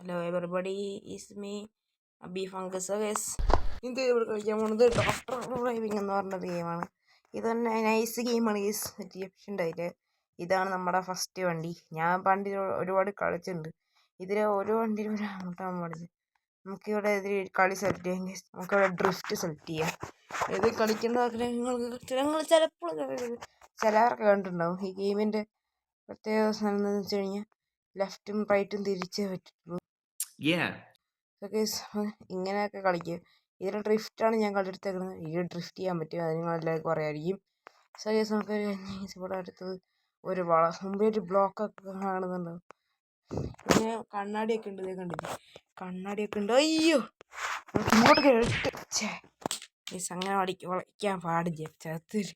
Hello everybody, is me B fungus guys. ഇത് ഇവിടെ കളിക്കാൻ പോകുന്നത് ഡോക്ടർ ഡ്രൈവിംഗ് എന്ന് പറഞ്ഞൊരു ഗെയിമാണ്. ഇത് തന്നെ നൈസ് ഗെയിമാണ് ഗൈസ്. ഉണ്ടായിട്ട് ഇതാണ് നമ്മുടെ ഫസ്റ്റ് വണ്ടി. ഞാൻ പണ്ട് ഒരുപാട് കളിച്ചിട്ടുണ്ട്. ഇതിൽ ഓരോ വണ്ടിയിലും ഒരു അങ്ങോട്ടാകാൻ പാടില്ല. നമുക്കിവിടെ ഇതിൽ കളി സെലക്ട് ചെയ്യാം ഗൈസ്. നമുക്കിവിടെ ഡ്രിഫ്റ്റ് സെലക്ട് ചെയ്യാം. ഇത് കളിക്കേണ്ട നിങ്ങൾ ചിലപ്പോൾ ചിലവരൊക്കെ കണ്ടിട്ടുണ്ടാവും. ഈ ഗെയിമിൻ്റെ പ്രത്യേക സാധനം എന്താണെന്ന് വെച്ച് കഴിഞ്ഞാൽ ലെഫ്റ്റും റൈറ്റും തിരിച്ചേ പറ്റുള്ളൂ. ഇങ്ങനെയൊക്കെ കളിക്കുക. ഇതിൽ ഡ്രിഫ്റ്റാണ് ഞാൻ കളിയെടുത്തേക്കുന്നത്. ഈ ഡ്രിഫ്റ്റ് ചെയ്യാൻ പറ്റും, അത് നിങ്ങൾ എല്ലാവർക്കും അറിയാമായിരിക്കും. സോ ഗൈസ്, നമുക്ക് ഇവിടെ അടുത്തത് ഒരു മുമ്പേ ഒരു ബ്ലോക്കൊക്കെ കാണുന്നുണ്ടാവും. പിന്നെ കണ്ണാടിയൊക്കെ ഉണ്ട്, ഇതേ കണ്ടില്ല, കണ്ണാടിയൊക്കെ ഉണ്ട്. അയ്യോ, ഇങ്ങോട്ട് കേട്ട് ഗൈസ്, അങ്ങനെ വളയ്ക്കാൻ പാടില്ല. ചത്തിരി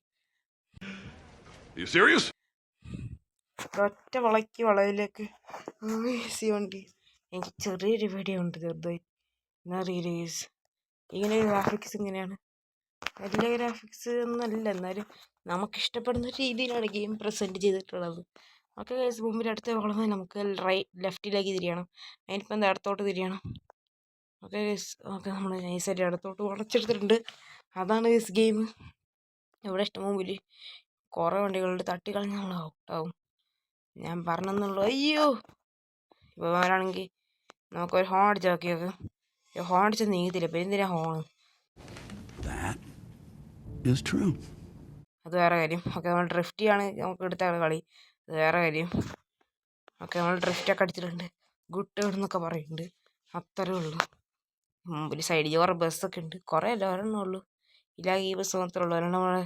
ഒറ്റ വളവിലേക്ക് വണ്ടി. എനിക്ക് ചെറിയൊരു വീഡിയോ ഉണ്ട്, ചെറുതായി എന്നറിയില്ല ഗൈസ്. ഇങ്ങനെ ഗ്രാഫിക്സ് ഇങ്ങനെയാണ്, വലിയ ഗ്രാഫിക്സ് ഒന്നല്ല, എന്നാലും നമുക്കിഷ്ടപ്പെടുന്ന രീതിയിലാണ് ഗെയിം പ്രസൻറ്റ് ചെയ്തിട്ടുള്ളത്. ഓക്കെ ഗൈസ്, മുമ്പിൽ അടുത്ത വളവ് നമുക്ക് ലെഫ്റ്റിലേക്ക് തിരിയണം. അതിനിപ്പോൾ എന്താ അടുത്തോട്ട് തിരിയണം. ഓക്കെ ഗൈസ്, ഓക്കെ നമ്മൾ നൈസായിട്ട് അടുത്തോട്ട് വളച്ചെടുത്തിട്ടുണ്ട്. അതാണ് ഗൈസ് ഗെയിം. ഇവിടെ ഇഷ്ടം മുമ്പിൽ കുറേ വണ്ടികളുണ്ട്, തട്ടിക്കളഞ്ഞ് നമ്മൾ ഔട്ടാവും. ഞാൻ പറഞ്ഞെന്നുള്ളൂ. അയ്യോ, ഇപ്പോൾ ആരാണെങ്കിൽ നമുക്കൊരു ഹോൺ അടിച്ച് നോക്കിയൊക്കെ, ഹോൺ അടിച്ച് നീങ്ങത്തില്ല. ഇപ്പം എന്തിനാ ഹോൺ? അത് വേറെ കാര്യം. ഓക്കെ, നമ്മൾ ഡ്രിഫ്റ്റ് ആണ് നമുക്ക് എടുത്ത കളി, അത് വേറെ കാര്യം. ഓക്കെ, നമ്മൾ ഡ്രിഫ്റ്റൊക്കെ അടിച്ചിട്ടുണ്ട്, ഗുഡ് എന്നൊക്കെ പറയുന്നുണ്ട്. അത്രേ ഉള്ളൂ. മുമ്പിൽ സൈഡിൽ കുറേ ബസ്സൊക്കെ ഉണ്ട്, കുറേ അല്ല, ഒരെണ്ണേ ഉള്ളൂ. ഇല്ല, ഈ ബസ് മാത്രമേ ഉള്ളൂ. അല്ലാണ്ട് നമ്മുടെ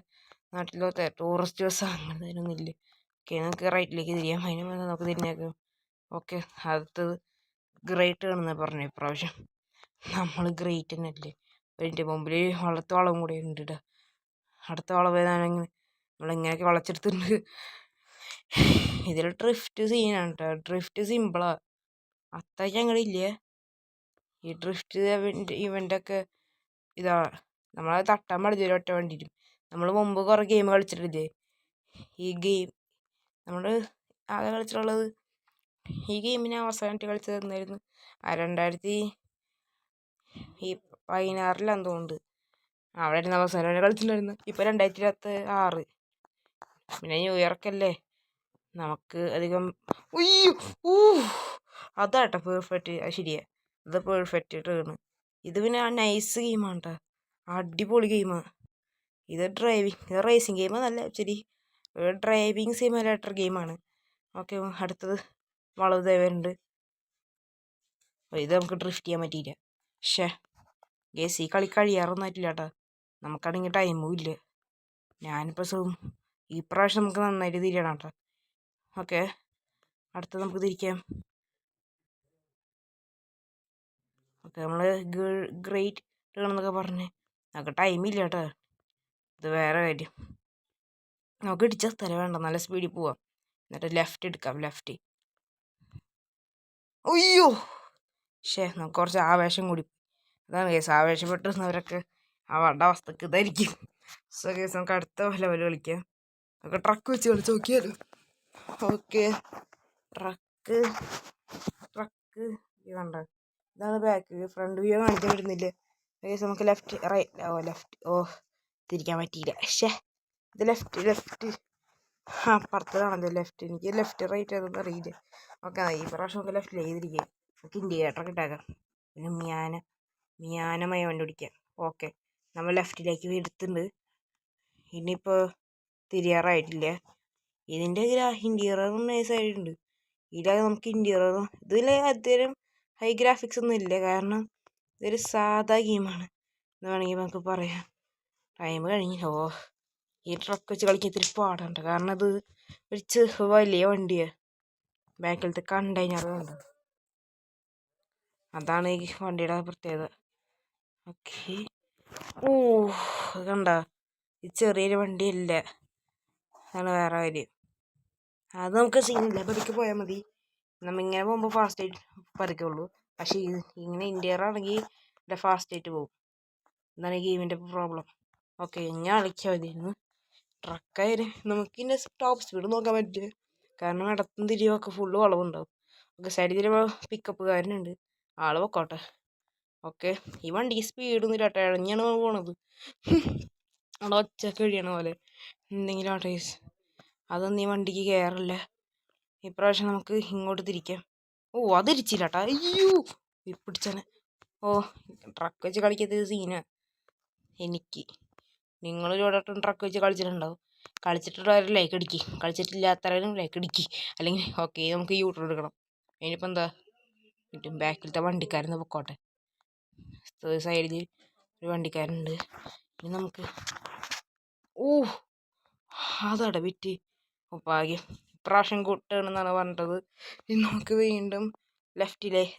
നാട്ടിലത്തെ ടൂറിസ്റ്റ് ബസ് അങ്ങനെ അതിനൊന്നും ഇല്ല. ഓക്കെ, നമുക്ക് റൈറ്റിലേക്ക് തിരിയാം. അതിന് മുന്നേ നമുക്ക് തിരിഞ്ഞേക്കാം. ഓക്കെ, അടുത്തത് ഗ്രേറ്റ് ആണെന്ന് പറഞ്ഞു. ഇപ്രാവശ്യം നമ്മൾ ഗ്രേറ്റ് തന്നെ അല്ലേ. അതിൻ്റെ മുമ്പിൽ വളർത്ത വളം കൂടി ഉണ്ട്. അടുത്ത വളം ഏതാണെങ്കിൽ നമ്മളിങ്ങനെയൊക്കെ വളച്ചെടുത്തിട്ടുണ്ട്. ഇതിൽ ഡ്രിഫ്റ്റ് സീനാണ് കേട്ടോ. ഡ്രിഫ്റ്റ് സിമ്പിളാണ്, അത്രയ്ക്ക് ഞങ്ങളില്ലേ. ഈ ഡ്രിഫ്റ്റ് ഇവൻ്റൊക്കെ ഇതാ, നമ്മളത് തട്ടാൻ പാടില്ല ഒറ്റ വണ്ടിയിലും. നമ്മൾ മുമ്പ് കുറേ ഗെയിം കളിച്ചിട്ടില്ലേ. ഈ ഗെയിം നമ്മൾ ആകെ കളിച്ചിട്ടുള്ളത്, ഈ ഗെയിമിനെ അവസാനമായിട്ട് കളിച്ചത് എന്നായിരുന്നു 2016 തോന്നുന്നുണ്ട്. അവിടെ ആയിരുന്നു അവസാനമായിട്ട് കളിച്ചിട്ടുണ്ടായിരുന്നു. ഇപ്പോൾ 2026. പിന്നെ ന്യൂ ഇയറൊക്കെ അല്ലേ, നമുക്ക് അധികം അതാട്ടോ പെർഫെക്റ്റ്. അത് ശരിയാ, അത് പെർഫെക്റ്റ് ആണ്. ഇത് പിന്നെ നൈസ് ഗെയിമാണ് കേട്ടോ, അടിപൊളി ഗെയിമാണ്. ഇത് റേസിങ് ഗെയിമാണ്, നല്ല ശരി ഡ്രൈവിങ് സിമുലേറ്റർ ഗെയിമാണ്. ഓക്കെ, അടുത്തത് വളവ് ദേവരുണ്ട്. ഇത് നമുക്ക് ഡ്രിഫ്റ്റ് ചെയ്യാൻ പറ്റിയില്ല. പക്ഷേ ഗേസ്, ഈ കളി കഴിയാറൊന്നായിട്ടില്ല കേട്ടോ. നമുക്കാണെങ്കിൽ ടൈമും ഇല്ല. ഞാനിപ്പോൾ ഈ പ്രാവശ്യം നമുക്ക് നന്നായിട്ട് തിരിയണം കേട്ടോ. ഓക്കെ, അടുത്തത് നമുക്ക് തിരിക്കാം. ഓക്കെ, നമ്മൾ ഗ്രേറ്റ് ആണെന്നൊക്കെ പറഞ്ഞ് നമുക്ക് ടൈമില്ല കേട്ടോ. ഇത് വേറെ കാര്യം. നമുക്ക് ഇടിച്ച സ്ഥലം വേണ്ട, നല്ല സ്പീഡിൽ പോവാം. എന്നിട്ട് ലെഫ്റ്റ് എടുക്കാം, ലെഫ്റ്റ്. അയ്യോ, നമുക്ക് കുറച്ച് ആവേശം കൂടി. അതാണ് കേസ്, ആവേശപ്പെട്ടിരുന്നവരൊക്കെ അവരുടെ അവസ്ഥക്ക് ഇതായിരിക്കും. സോ കേസ്, നമുക്ക് അടുത്ത ലെവൽ കളിക്കാം. നമുക്ക് ട്രക്ക് വെച്ച് കളിച്ച് നോക്കിയാലോ. ഓക്കെ, ട്രക്ക് വേണ്ട, ഇതാണ് ബാക്ക്. ഫ്രണ്ട് വ്യൂ കാണിക്കാൻ പറ്റുന്നില്ല. കേസ്, നമുക്ക് ലെഫ്റ്റ് തിരിക്കാൻ പറ്റിയില്ല. ഇത് ലെഫ്റ്റ് അപ്പുറത്തതാണല്ലോ ലെഫ്റ്റ്. എനിക്ക് ലെഫ്റ്റ് റൈറ്റ് അതൊന്നും അറിയില്ല. ഓക്കെ, ഈ പ്രാവശ്യം നമുക്ക് ലെഫ്റ്റിലേക്ക് തിരിക്കാം. നമുക്ക് ഇൻഡിക്കേറ്ററൊക്കെ ഇട്ടാക്കാം. പിന്നെ മിയാനമായി വണ്ടി ഓടിക്കാം. ഓക്കെ, നമ്മൾ ലെഫ്റ്റിലേക്ക് എടുത്തിട്ടുണ്ട്. ഇനിയിപ്പോൾ തിരിയാറായിട്ടില്ല. ഇതിൻ്റെ ഇൻറ്റീരിയറും നൈസായിട്ടുണ്ട്. ഇതിലാകെ നമുക്ക് ഇൻറ്റീരിയറും ഇതിൽ അത്യാവശ്യം ഹൈ ഗ്രാഫിക്സ് ഒന്നും ഇല്ല, കാരണം ഇതൊരു സാധാ ഗെയിമാണ് എന്ന് വേണമെങ്കിൽ നമുക്ക് പറയാം. ടൈം കഴിഞ്ഞോ. ഈ ട്രക്ക് വെച്ച് കളിക്കാൻ ഇത്തിരി പാടുണ്ട്, കാരണം അത് ഒരു വലിയ വണ്ടിയാണ്. ബാക്കിലത്തെ കണ്ടെയ്നർ ഉണ്ട്, അതാണ് ഈ വണ്ടിയുടെ പ്രത്യേകത. ഓക്കെ, കണ്ട, ഇത് ചെറിയൊരു വണ്ടിയല്ല, അതാണ് വേറെ കാര്യം. അത് നമുക്ക് സീനില്ല, പതുക്കെ പോയാൽ മതി. നമ്മിങ്ങനെ പോകുമ്പോൾ ഫാസ്റ്റ് ആയിട്ട് പതുക്കുള്ളൂ. പക്ഷേ ഇങ്ങനെ ഇൻറ്റീരിയർ ആണെങ്കിൽ ഇവിടെ ഫാസ്റ്റ് ആയിട്ട് പോകും. എന്താണ് ഈ ഗെയിമിൻ്റെ പ്രോബ്ലം. ഓക്കെ, ഞാൻ കളിക്കാൻ മതിയായിരുന്നു. ട്രക്കായാലും നമുക്കിതിൻ്റെ ടോപ്പ് സ്പീഡ് നോക്കാൻ പറ്റില്ല, കാരണം ഇടത്തും തിരിയൊക്കെ ഫുള്ള് വളവുണ്ടാവും. ഓക്കെ, സൈഡിൽ പിക്കപ്പുകാരനുണ്ട്, ആള് പൊക്കോട്ടെ. ഓക്കെ, ഈ വണ്ടിക്ക് സ്പീഡൊന്നും ഇല്ല കേട്ടോ, ഇഴഞ്ഞാണ് പോണത്. അവിടെ ഒച്ച കഴിയണ പോലെ എന്തെങ്കിലും ആട്ടെ ഗൈസ്, അതൊന്നും ഈ വണ്ടിക്ക് കയറില്ല. ഇപ്രാവശ്യം നമുക്ക് ഇങ്ങോട്ട് തിരിക്കാം. ഓ, അത് തിരിച്ചില്ല കേട്ടോ. അയ്യോ, പിടിച്ചാണ്. ഓ, ട്രക്ക് വെച്ച് കളിക്കുന്നത് സീന എനിക്ക്. നിങ്ങളൊരു വട്ടം ട്രക്ക് വെച്ച് കളിച്ചിട്ടുണ്ടാവും. കളിച്ചിട്ടുള്ളവർ ലൈക്ക് അടിക്കി, കളിച്ചിട്ടില്ലാത്തവരും ലൈക്ക് അടിക്കി. അല്ലെങ്കിൽ ഓക്കെ, നമുക്ക് യൂട്ടർ എടുക്കണം. അതിനിപ്പോൾ എന്താ കിട്ടും? ബാക്കിലത്തെ വണ്ടിക്കാരൻ പൊക്കോട്ടെ. സൈഡിൽ ഒരു വണ്ടിക്കാരുണ്ട്. ഇനി നമുക്ക് ഓ, അതട വിറ്റ് ഭാഗ്യം. ഇപ്രാവശ്യം കൂട്ടുകയാണെന്നാണ് പറഞ്ഞത്. ഇനി നമുക്ക് വീണ്ടും റൈറ്റിലേക്ക്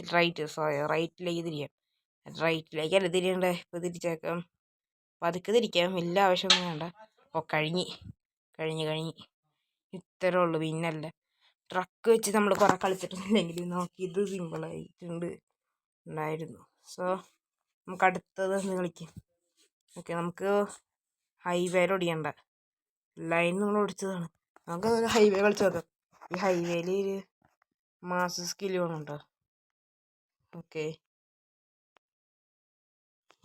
തിരിയാം. റൈറ്റിലേക്കല്ല തിരിയണ്ടേ, ഇപ്പോൾ തിരിച്ചേക്കാം. പതുക്കെ തിരിക്കാം, വലിയ ആവശ്യമൊന്നും വേണ്ട. ഓ, കഴിഞ്ഞ് ഇത്രേ ഉള്ളൂ. പിന്നല്ല, ട്രക്ക് വെച്ച് നമ്മൾ കുറേ കളിച്ചിട്ടില്ലെങ്കിൽ നോക്കി ഇത് സിമ്പിളായിട്ടുണ്ട് ഉണ്ടായിരുന്നു. സോ നമുക്ക് അടുത്തത് കളിക്കാം. ഓക്കെ, നമുക്ക് ഹൈവേയിൽ ഓടിയണ്ട, ലൈൻ നമ്മൾ ഓടിച്ചതാണ്. നമുക്ക് ഹൈവേ കളിച്ച് നോക്കാം. ഈ ഹൈവേയിൽ ഒരു മാസ് സ്കില്ല് വേണുണ്ടോ? ഓക്കെ,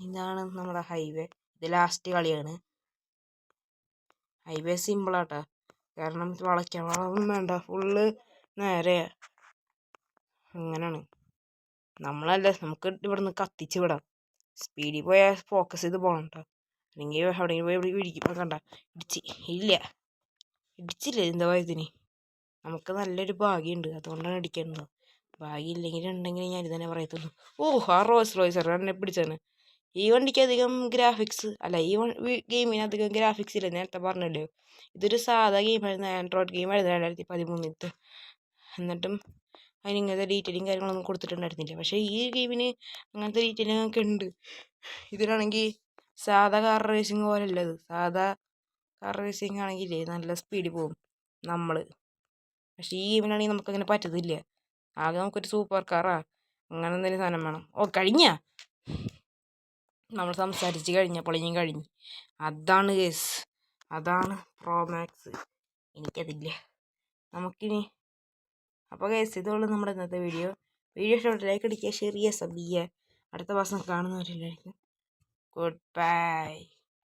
ഇതാണ് നമ്മുടെ ഹൈവേ. ഇത് ലാസ്റ്റ് കളിയാണ്. ഹൈവേ സിമ്പിളാട്ടോ, കാരണം വളയ്ക്കാൻ വളമൊന്നും വേണ്ട, ഫുള്ള് നേരെ അങ്ങനെയാണ്. നമുക്ക് ഇവിടുന്ന് കത്തിച്ച് വിടാം. സ്പീഡിൽ പോയാൽ ഫോക്കസ് ചെയ്ത് പോകണം കേട്ടോ, അല്ലെങ്കിൽ എവിടെയെങ്കിലും പോയി ഇവിടെ ഇടിക്കും. കണ്ട, ഇടിച്ചില്ല എന്താ ഇതിന്. നമുക്ക് നല്ലൊരു ഭാഗ്യമുണ്ട്, അതുകൊണ്ടാണ് ഇടിക്കേണ്ടത്. ഭാഗ്യം ഉണ്ടെങ്കിൽ ഞാൻ ഇത് തന്നെ പറയത്തുള്ളൂ. ഓ, ആ റോയ്സ് എന്നെ പിടിച്ചാണ്. ഈ വണ്ടിക്ക് അധികം ഗ്രാഫിക്സ് അല്ല, ഈ ഗെയിമിന് അധികം ഗ്രാഫിക്സ് ഇല്ല, നേരത്തെ പറഞ്ഞല്ലോ. ഇതൊരു സാധാ ഗെയിമായിരുന്നു, ആൻഡ്രോയിഡ് ഗെയിമായിരുന്നു 2013. എന്നിട്ടും അതിന് ഇങ്ങനത്തെ ഡീറ്റെയിലും കാര്യങ്ങളൊന്നും കൊടുത്തിട്ടുണ്ടായിരുന്നില്ല. പക്ഷേ ഈ ഗെയിമിന് അങ്ങനത്തെ ഡീറ്റെയിലിംഗ് ഒക്കെ ഉണ്ട്. ഇതിലാണെങ്കിൽ സാധാ കാർ റേസിങ് പോലെ അല്ലത്. സാധാ കാർ റേസിങ് ആണെങ്കിൽ നല്ല സ്പീഡിൽ പോകും നമ്മൾ. പക്ഷേ ഈ ഗെയിമിനാണെങ്കിൽ നമുക്കങ്ങനെ പറ്റത്തില്ല. ആകെ നമുക്കൊരു സൂപ്പർ കാറാ അങ്ങനെ എന്തെങ്കിലും സാധനം വേണം. ഓ, നമ്മൾ സംസാരിച്ച് കഴിഞ്ഞപ്പോൾ ഇനിയും കഴിഞ്ഞു. അതാണ് കേസ്, അതാണ് പ്രോ മാക്സ്. എനിക്കതില്ല. നമുക്കിനി അപ്പോൾ കേസ് ഇതുള്ളൂ നമ്മുടെ ഇന്നത്തെ വീഡിയോ. ഇഷ്ടപ്പെട്ട ലൈക്ക് അടിക്കുക, ഷെയർ ചെയ്യുക, സബ് ചെയ്യുക. അടുത്ത മാസം കാണുന്നവരില്ലായിരിക്കും. Good bye.